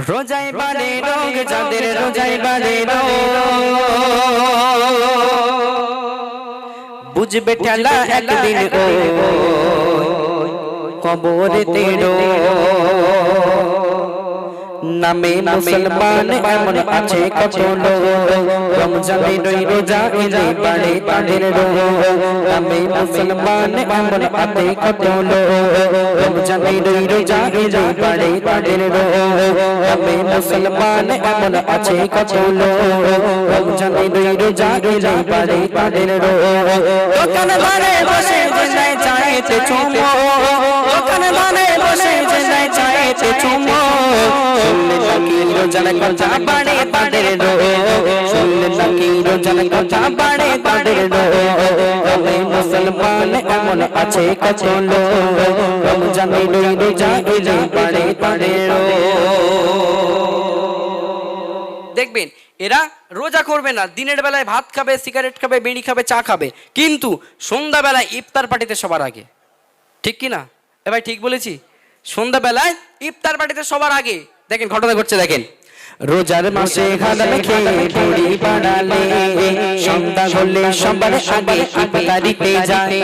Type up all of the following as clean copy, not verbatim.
রোজাই বাড়ে রোগ যাদের রোজাই বাড়ে রোগ বুঝবে ঠেলা একদিন ও কবরেতে নামে মুসলমান এমন আছে কত লোক রমজানের রোজা এলে বাড়ে তাদের রোগ নামে মুসলমান এমন আছে কত লোক রমজানের রোজা এলে বাড়ে তাদের রোগ নামে মুসলমান এমন আছে কত লোক রমজানের রোজা এলে বাড়ে তাদের রোগ দোকানে বারে বসে জেনাই চাইতে চুমো দোকানে বারে বসে জেনাই চাইতে চুমো শুনলে নাকি রোজার কথা বাড়ে তাদের রোগ শুনলে নাকি রোজার কথা বাড়ে তাদের রোগ তবে মুসলমান এমন আছে কত লোক রমজানের রোজা এলে বাড়ে তাদের রোগ। দেখবেন এরা রোজা করবে না, দিনের বেলায় ভাত খাবে, সিগারেট খাবে, বিড়ি খাবে, চা খাবে, কিন্তু সন্ধ্যাবেলায় ইফতার পার্টিতে সবার আগে। ঠিক কি না এবার ঠিক বলেছি? সন্ধ্যাবেলায় ইফতার পার্টিতে সবার আগে। দেখেন ঘটনা ঘটছে, দেখেন রোজার মাসে হালাল খেয়ে ভুঁড়ি বাড়ালে সন্ধ্যা হলে সবার আগে ইফতারিতে যায়।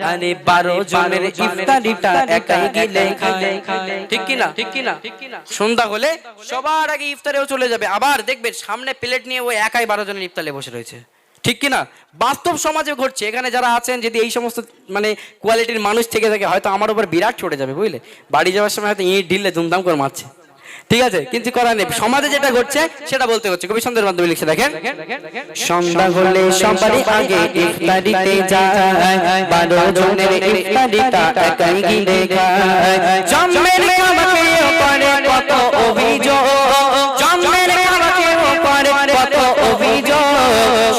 আরে 12 জনের ইফতারিটা একাই গিলে খায়। ঠিক কি না? ঠিক কি না? সন্ধ্যা হলে সবার আগে ইফতারেও চলে যাবে, আবার দেখবেন সামনে প্লেট নিয়ে ওই একাই 12 জনের ইফতারে বসে রয়েছে। ঠিক কি না? বাস্তব সমাজে ঘটছে। এখানে যারা আছেন যদি এই সমস্ত মানে কোয়ালিটির মানুষ থেকে থাকে হয়তো আমার উপর বিরাট চড়ে যাবে, বুঝলে? বাড়ি যাওয়ার সময় হয়তো ইট ঢিললে ধুমধাম করে মারছে, ঠিক আছে? কিন্তু করার নেই, সমাজে যেটা ঘটছে সেটা বলতে হচ্ছে। কবি ছন্দের মাধ্যমে লিখছে, দেখেন সন্ধ্যা হলে সবারই আগে ইফতারিতে যায় 12 জনের ইফতারিটা একাই গিলে খায়। জম্মের খাবাকেও করে কত অভিযোগ, জম্মের খাবাকেও করে কত অভিযোগ,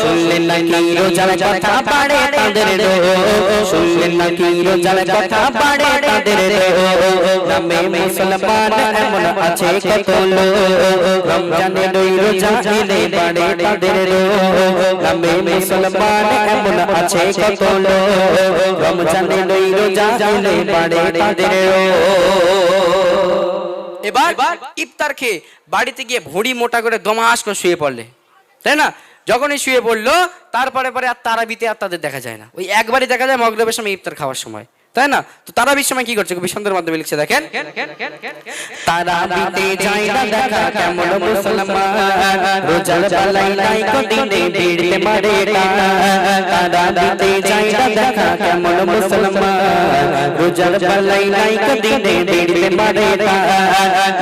শুনলেন নাকি রোজার কথা বাড়ে তাদের রোগ, শুনলেন নাকি রোজার কথা বাড়ে তাদের রোগ। নামে মুসলমান এমন আছে কত লোক রমজানের রোজা এলে বাড়ে তাদের রোগ, নামে মুসলমান এমন আছে কত লোক রমজানের রোজা এলে বাড়ে তাদের রোগ। এবার ইফতার খেয়ে বাড়িতে গিয়ে ভুঁড়ি মোটা করে দমাস করে শুয়ে পড়লে, তাই না? যখনই শুয়ে পড়লো তারপরে পরে আর তারাবিতে আর তাদের দেখা যায় না, ওই একবারই দেখা যায় মাগরিবের সময় ইফতার খাওয়ার সময়, তাই না? তো তারাবির সময় কি করছে? কবি ছন্দের মাধ্যমে লিখছে, দেখেন তারাবিতে যায় না দেখা কেমন মুসলমান রোজার বেলায় নাই কো দিনে ভিড়তে মারে টান, তারাবিতে যায় না দেখা কেমন মুসলমান রোজার বেলায় নাই কো দিনে ভিড়তে মারে টান।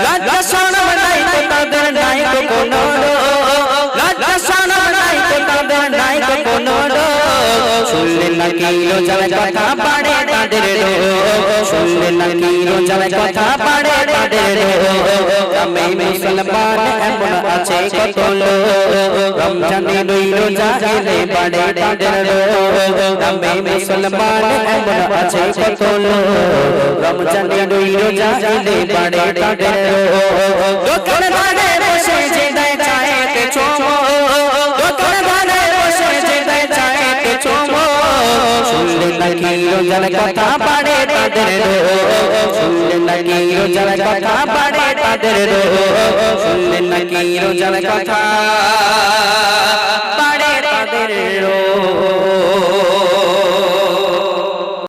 লজ্জা শরম নাই তো তাদের নাই কো কোনো লজ্জা শরম নাই তো তাদের নাই কো কোনো, শুনলেন নাকি রোজার কথা বাড়ে তাদের রোগ, শুনলেন নাকি রোজার কথা বাড়ে তাদের রোগ। নামে মুসলমান এমন আছে কত লোক রমজানের রোজা এলে বাড়ে তাদের রোগ, নামে মুসলমান এমন আছে কত লোক রমজানের রোজা এলে বাড়ে তাদের রোগ। দোকানে বাড়ে বসে যে দেয় চায়েতে চুমো, দোকানে বাড়ে বসে যে দেয় চায়েতে চুমো, শুনলেন নাকি রোজার কথা বাড়ে তাদের রোগ, শুনলেন নাকি রোজার কথা বাড়ে তাদের রোগ, শুনলেন নাকি রোজার কথা বাড়ে তাদের রোগ।